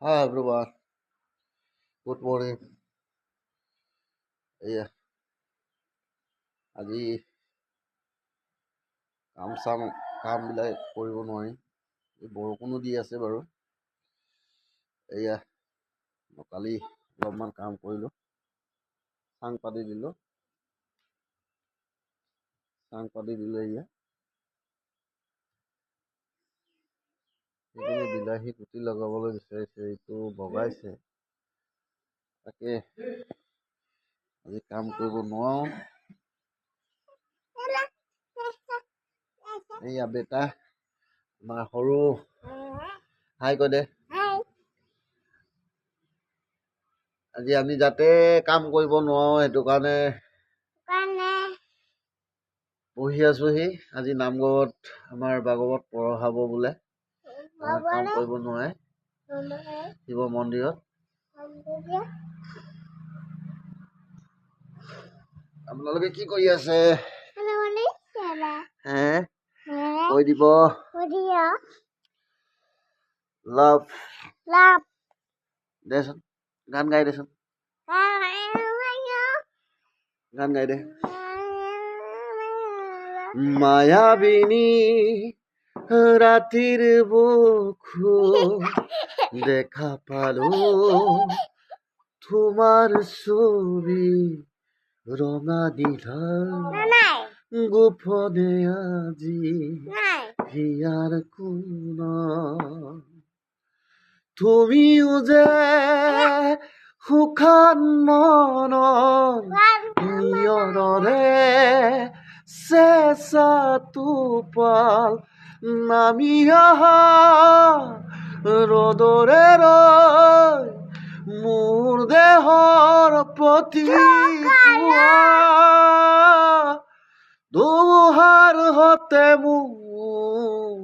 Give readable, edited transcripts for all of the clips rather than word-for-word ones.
Hi everyone, good morning. এয়া আজি কামবিলাক কৰিব নোৱাৰি। বৰষুণো দি আছে বাৰু। এয়া কালি অলপমান কাম কৰিলোঁ, চাং পাতি দিলোঁ। এয়া সেইখিনি বিলাহী গুটি লগাবলৈ বিচাৰিছে, এইটো বগাইছে। তাকে আজি কাম কৰিব নোৱাৰো। এয়া বেটা আমাৰ সৰু হাই কৈ দে। আজি আমি যাতে কাম কৰিব নোৱাৰো, সেইটো কাৰণে বহি আছোহি। আজি নামঘৰত আমাৰ ভাগৱত পঢ়াব বোলে, কাম কৰিব নোৱাৰে শিৱ মন্দিৰত। আপোনালোকে কি কৰি আছে? কৈ দিব। লাভ দেচোন, গান গাই দেচোন, গান গাই দে। মায়াবিনী রাতির বুকু দেখা পালো, তোমার ছবি রঙা নীলা গোপনে আজি হিয়ার কোন তুমিও যে সুখান মনৰ নিয়ৰৰে চেঁচা টোপাল নামি অহা ৰ'দৰে ৰৈ মোৰ দেহৰ প্ৰতি দুহাৰ হতে মোৰ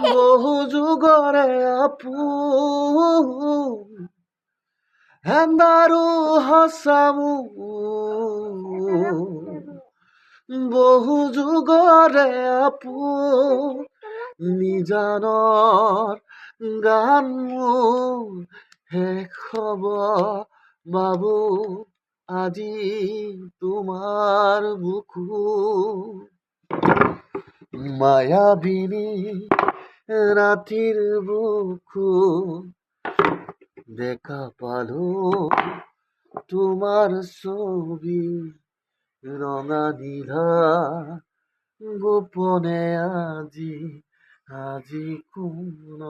বহু যুগৰে আপোন হেন্দাৰো হসামু বহু যুগৰে আপোন নিজানৰ গান মোৰ শেষ হব বাবু আজি তোমাৰ বুকু মায়াবিনী ৰাতিৰ বুকু দেখা পালো, তোমাৰ ছবি ৰঙা নীলা গোপনে আজি কোন।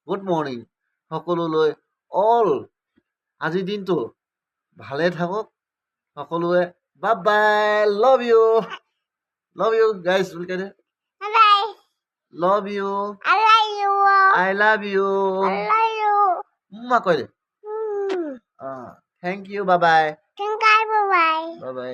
গুড মৰ্ণিং সকলোলৈ। আজিৰ দিনটো ভালে থাকক সকলোৱে। Bye bye, love you guys, love you, I love you, কৈ দে। Thank you, bye bye.